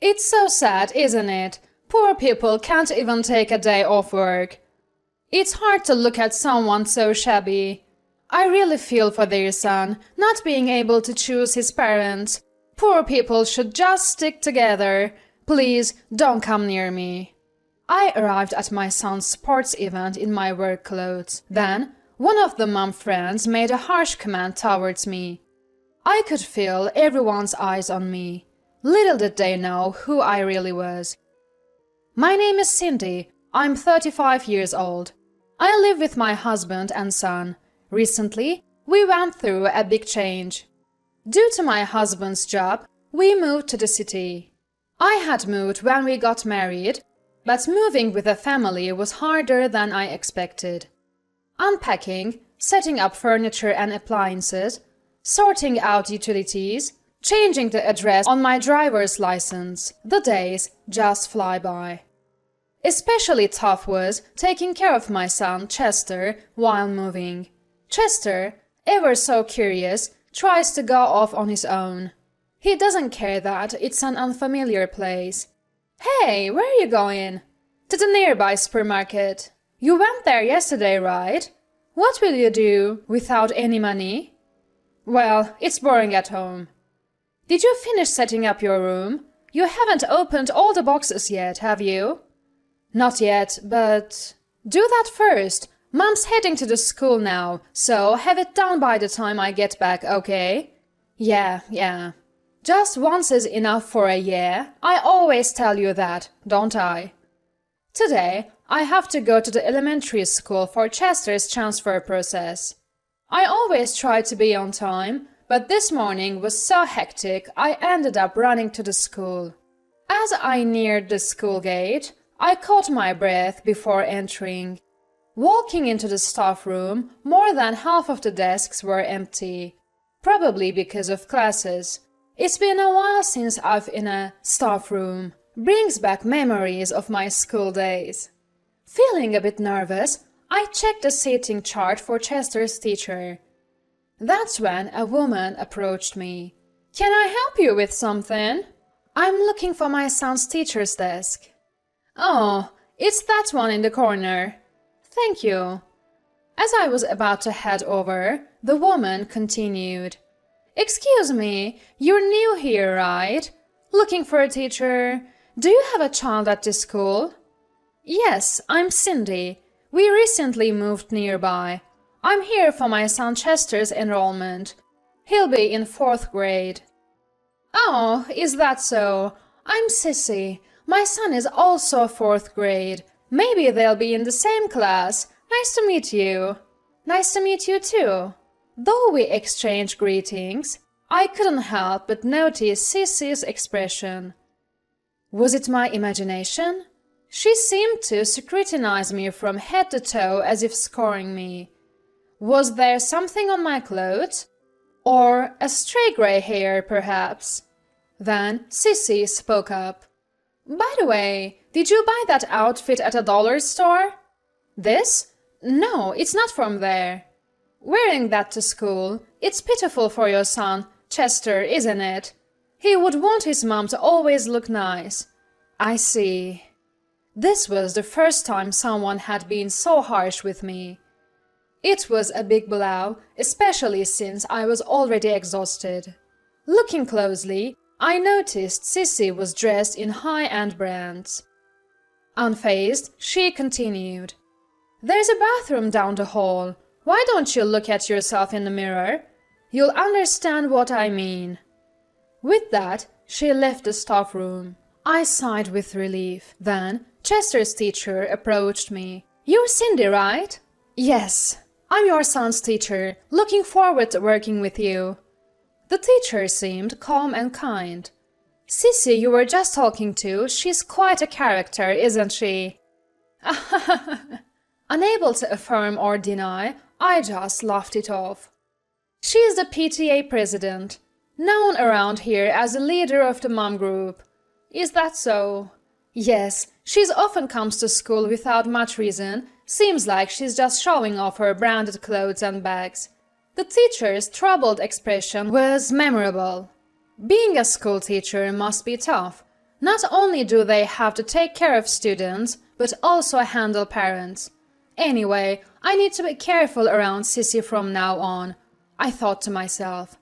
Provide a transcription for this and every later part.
It's so sad, isn't it? Poor people can't even take a day off work. It's hard to look at someone so shabby. I really feel for their son, not being able to choose his parents. Poor people should just stick together. Please, don't come near me. I arrived at my son's sports event in my work clothes. Then, one of the mom friends made a harsh comment towards me. I could feel everyone's eyes on me. Little did they know who I really was. My name is Cindy. I'm 35 years old. I live with my husband and son. Recently, we went through a big change. Due to my husband's job, we moved to the city. I had moved when we got married, but moving with a family was harder than I expected. Unpacking, setting up furniture and appliances, sorting out utilities, changing the address on my driver's license, the days just fly by. Especially tough was taking care of my son, Chester, while moving. Chester, ever so curious, tries to go off on his own. He doesn't care that it's an unfamiliar place. Hey, where are you going? To the nearby supermarket. You went there yesterday, right? What will you do without any money? Well, it's boring at home. Did you finish setting up your room? You haven't opened all the boxes yet, have you? Not yet, but... Do that first. Mom's heading to the school now, so have it done by the time I get back, okay? Yeah. Just once is enough for a year. I always tell you that, don't I? Today, I have to go to the elementary school for Chester's transfer process. I always try to be on time, but this morning was so hectic I ended up running to the school. As I neared the school gate, I caught my breath before entering. Walking into the staff room, more than half of the desks were empty, probably because of classes. It's been a while since I've in a staff room. Brings back memories of my school days. Feeling a bit nervous, I checked the seating chart for Chester's teacher. That's when a woman approached me. Can I help you with something? I'm looking for my son's teacher's desk. Oh, it's that one in the corner. Thank you. As I was about to head over, the woman continued. Excuse me, you're new here, right? Looking for a teacher? Do you have a child at this school? Yes, I'm Cindy. We recently moved nearby. I'm here for my son Chester's enrollment. He'll be in 4th grade. Oh, is that so? I'm Sissy. My son is also 4th grade. Maybe they'll be in the same class. Nice to meet you. Nice to meet you too. Though we exchanged greetings, I couldn't help but notice Sissy's expression. Was it my imagination? She seemed to scrutinize me from head to toe as if scoring me. Was there something on my clothes? Or a stray gray hair, perhaps? Then Sissy spoke up. By the way, did you buy that outfit at a dollar store? This? No, it's not from there. Wearing that to school, it's pitiful for your son, Chester, isn't it? He would want his mom to always look nice. I see. This was the first time someone had been so harsh with me. It was a big blow, especially since I was already exhausted. Looking closely, I noticed Sissy was dressed in high-end brands. Unfazed, she continued. There's a bathroom down the hall. Why don't you look at yourself in the mirror? You'll understand what I mean. With that, she left the staff room. I sighed with relief. Then, Chester's teacher approached me. You're Cindy, right? Yes, I'm your son's teacher. Looking forward to working with you. The teacher seemed calm and kind. Sissy you were just talking to, she's quite a character, isn't she? Unable to affirm or deny, I just laughed it off. She's the PTA president, known around here as the leader of the mom group. Is that so? Yes, she's often comes to school without much reason. Seems like she's just showing off her branded clothes and bags. The teacher's troubled expression was memorable. Being a school teacher must be tough. Not only do they have to take care of students, but also handle parents. Anyway, I need to be careful around Sissy from now on, I thought to myself.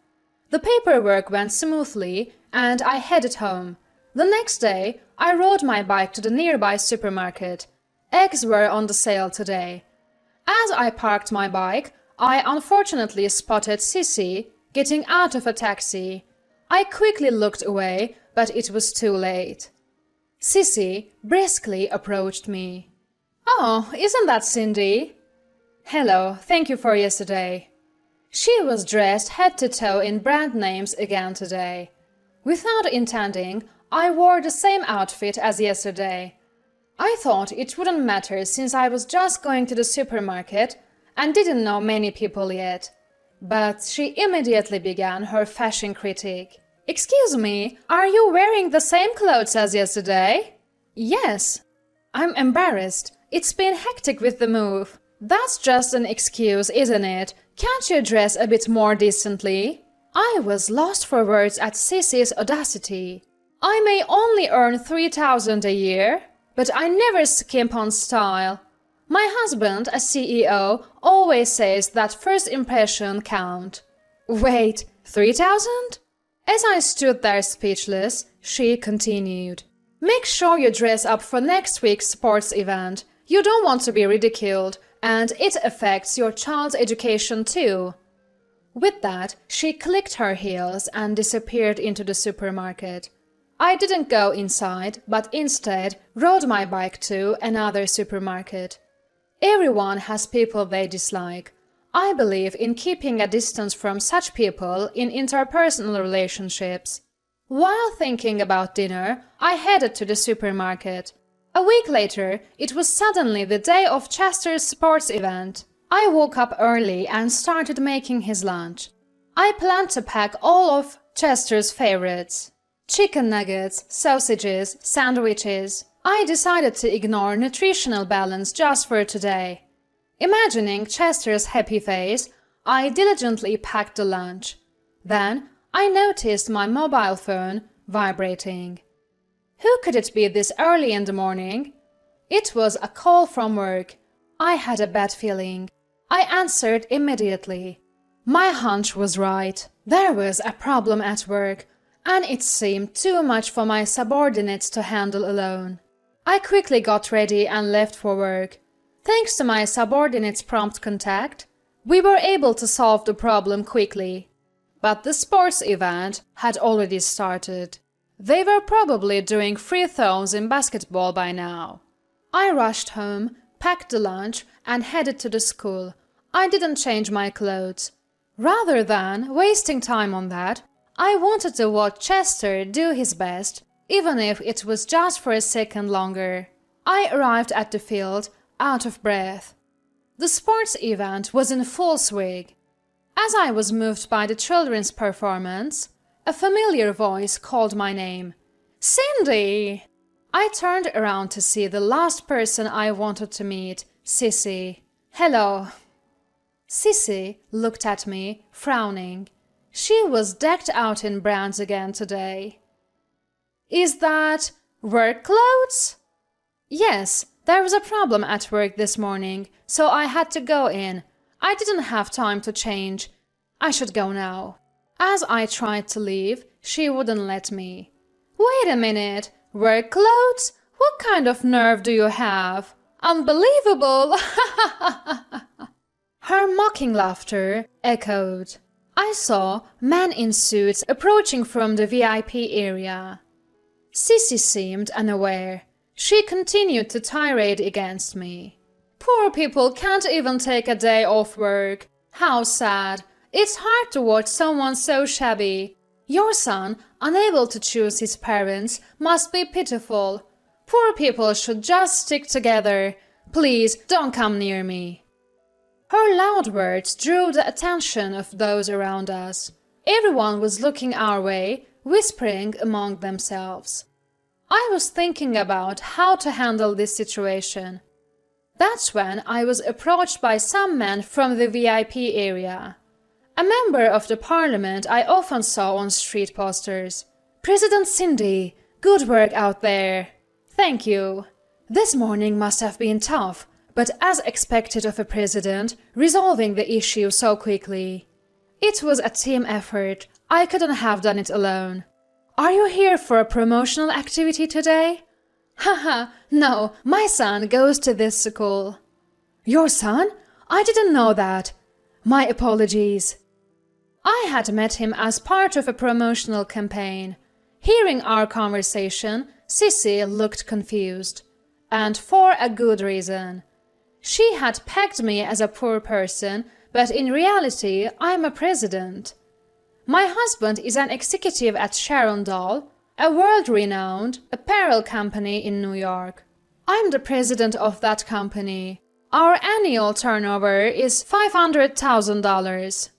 The paperwork went smoothly and I headed home. The next day, I rode my bike to the nearby supermarket. Eggs were on the sale today. As I parked my bike, I unfortunately spotted Sissy getting out of a taxi. I quickly looked away, but it was too late. Sissy briskly approached me. "Oh, isn't that Cindy?" "Hello, thank you for yesterday." She was dressed head to toe in brand names again today. Without intending, I wore the same outfit as yesterday. I thought it wouldn't matter since I was just going to the supermarket and didn't know many people yet. But she immediately began her fashion critique. "Excuse me, are you wearing the same clothes as yesterday?" "Yes." "I'm embarrassed. It's been hectic with the move." "That's just an excuse, isn't it? Can't you dress a bit more decently?" I was lost for words at Sissy's audacity. I may only earn 3,000 a year, but I never skimp on style. My husband, a CEO, always says that first impression count. Wait, 3,000? As I stood there speechless, she continued. "Make sure you dress up for next week's sports event. You don't want to be ridiculed, and it affects your child's education too." With that, she clicked her heels and disappeared into the supermarket. I didn't go inside, but instead rode my bike to another supermarket. Everyone has people they dislike. I believe in keeping a distance from such people in interpersonal relationships. While thinking about dinner, I headed to the supermarket. A week later, it was suddenly the day of Chester's sports event. I woke up early and started making his lunch. I planned to pack all of Chester's favorites. Chicken nuggets, sausages, sandwiches. I decided to ignore nutritional balance just for today. Imagining Chester's happy face, I diligently packed the lunch. Then I noticed my mobile phone vibrating. Who could it be this early in the morning? It was a call from work. I had a bad feeling. I answered immediately. My hunch was right. There was a problem at work, and it seemed too much for my subordinates to handle alone. I quickly got ready and left for work. Thanks to my subordinates' prompt contact, we were able to solve the problem quickly. But the sports event had already started. They were probably doing free throws in basketball by now. I rushed home, packed the lunch, and headed to the school. I didn't change my clothes. Rather than wasting time on that, I wanted to watch Chester do his best, even if it was just for a second longer. I arrived at the field, out of breath. The sports event was in full swing. As I was moved by the children's performance, a familiar voice called my name. "Cindy!" I turned around to see the last person I wanted to meet, Sissy. "Hello." Sissy looked at me, frowning. She was decked out in brands again today. "Is that work clothes?" "Yes, there was a problem at work this morning, so I had to go in. I didn't have time to change. I should go now." As I tried to leave, she wouldn't let me. "Wait a minute, work clothes? What kind of nerve do you have? Unbelievable!" Her mocking laughter echoed. I saw men in suits approaching from the VIP area. Sissy seemed unaware. She continued to tirade against me. "Poor people can't even take a day off work. How sad. It's hard to watch someone so shabby. Your son, unable to choose his parents, must be pitiful. Poor people should just stick together. Please don't come near me." Her loud words drew the attention of those around us. Everyone was looking our way, whispering among themselves. I was thinking about how to handle this situation. That's when I was approached by some men from the VIP area. A member of the parliament I often saw on street posters. "President Cindy, Good work out there. Thank you. This morning must have been tough, but as expected of a president, resolving the issue so quickly. It was a team effort. I couldn't have done it alone. Are you here for a promotional activity today? Haha, no, my son goes to this school. Your son? I didn't know that. My apologies. I had met him as part of a promotional campaign. Hearing our conversation, Sissy looked confused. And for a good reason. She had pegged me as a poor person, but in reality, I'm a president. My husband is an executive at Sharon Doll, a world-renowned apparel company in New York. I'm the president of that company. Our annual turnover is $500,000.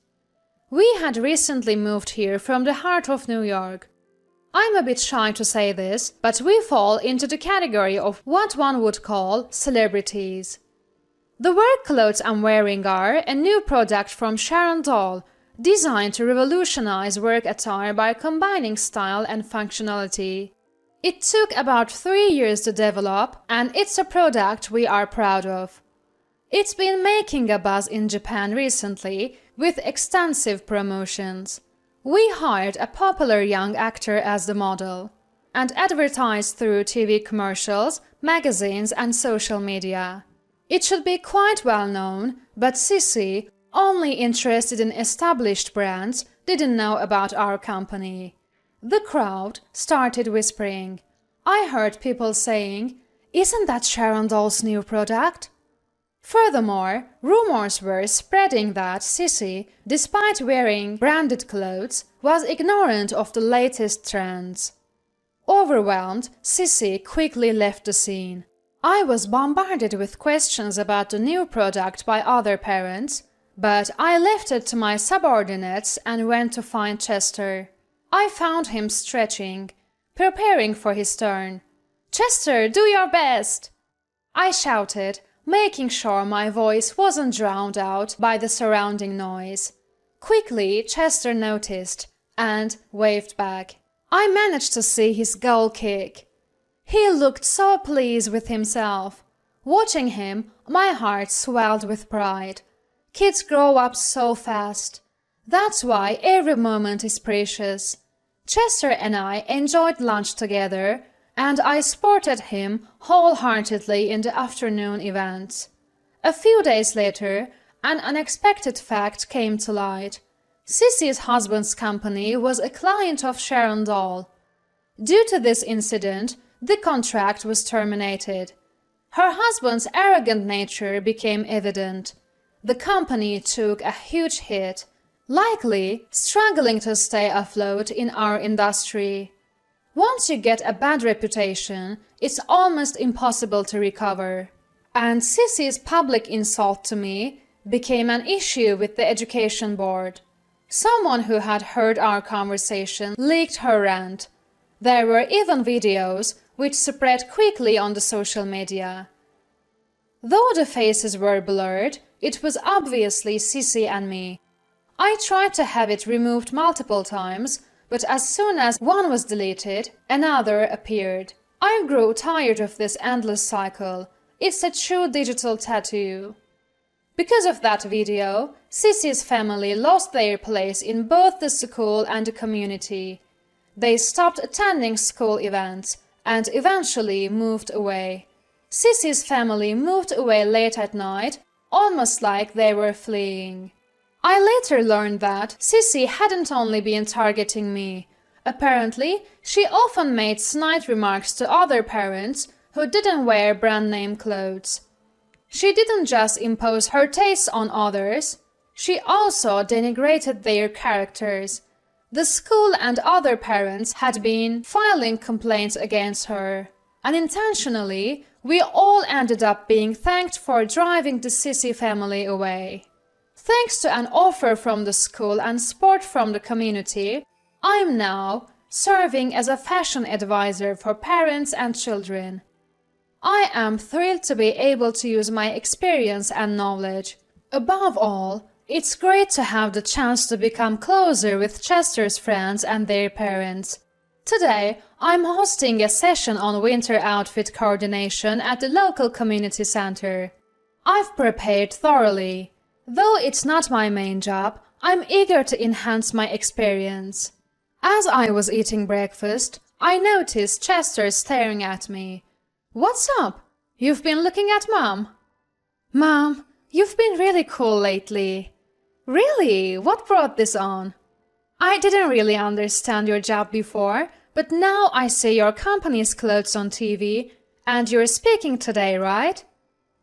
We had recently moved here from the heart of New York. I'm a bit shy to say this, but we fall into the category of what one would call celebrities. The work clothes I'm wearing are a new product from Sharon Doll, designed to revolutionize work attire by combining style and functionality. It took about 3 years to develop, and it's a product we are proud of. It's been making a buzz in Japan recently with extensive promotions. We hired a popular young actor as the model and advertised through TV commercials, magazines, and social media. It should be quite well known, but Sissy, only interested in established brands, didn't know about our company. The crowd started whispering. I heard people saying, "Isn't that Sharon Doll's new product?" Furthermore, rumors were spreading that Sissy, despite wearing branded clothes, was ignorant of the latest trends. Overwhelmed, Sissy quickly left the scene. I was bombarded with questions about the new product by other parents, but I left it to my subordinates and went to find Chester. I found him stretching, preparing for his turn. "Chester, do your best!" I shouted, making sure my voice wasn't drowned out by the surrounding noise. Quickly, Chester noticed and waved back. I managed to see his goal kick. He looked so pleased with himself. Watching him, my heart swelled with pride. Kids grow up so fast. That's why every moment is precious. Chester and I enjoyed lunch together, and I supported him wholeheartedly in the afternoon events. A few days later, an unexpected fact came to light. Sissy's husband's company was a client of Sharon Doll. Due to this incident, the contract was terminated. Her husband's arrogant nature became evident. The company took a huge hit, likely struggling to stay afloat in our industry. Once you get a bad reputation, it's almost impossible to recover. And Sissy's public insult to me became an issue with the education board. Someone who had heard our conversation leaked her rant. There were even videos which spread quickly on the social media. Though the faces were blurred, it was obviously Sissy and me. I tried to have it removed multiple times, but as soon as one was deleted, another appeared. I grew tired of this endless cycle. It's a true digital tattoo. Because of that video, Sissy's family lost their place in both the school and the community. They stopped attending school events and eventually moved away. Sissy's family moved away late at night, almost like they were fleeing. I later learned that Sissy hadn't only been targeting me. Apparently, she often made snide remarks to other parents who didn't wear brand-name clothes. She didn't just impose her tastes on others, she also denigrated their characters. The school and other parents had been filing complaints against her. Unintentionally, we all ended up being thanked for driving the Sissy family away. Thanks to an offer from the school and support from the community, I'm now serving as a fashion advisor for parents and children. I am thrilled to be able to use my experience and knowledge. Above all, it's great to have the chance to become closer with Chester's friends and their parents. Today, I'm hosting a session on winter outfit coordination at the local community center. I've prepared thoroughly. Though it's not my main job, I'm eager to enhance my experience. As I was eating breakfast, I noticed Chester staring at me. "What's up? You've been looking at Mom." "Mom, you've been really cool lately." "Really? What brought this on?" "I didn't really understand your job before, but now I see your company's clothes on TV, and you're speaking today, right?"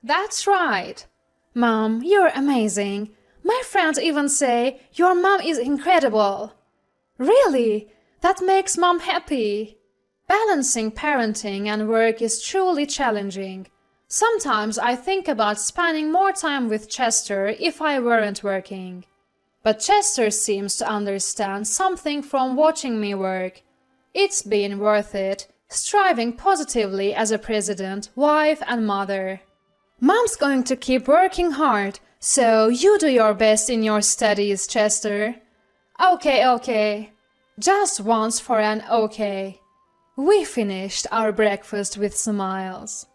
"That's right." "Mom, you're amazing. My friends even say your mom is incredible." "Really? That makes Mom happy." Balancing parenting and work is truly challenging. Sometimes I think about spending more time with Chester if I weren't working. But Chester seems to understand something from watching me work. It's been worth it, striving positively as a president, wife, and mother. "Mom's going to keep working hard, so you do your best in your studies, Chester." Okay. Just once for an okay. We finished our breakfast with smiles.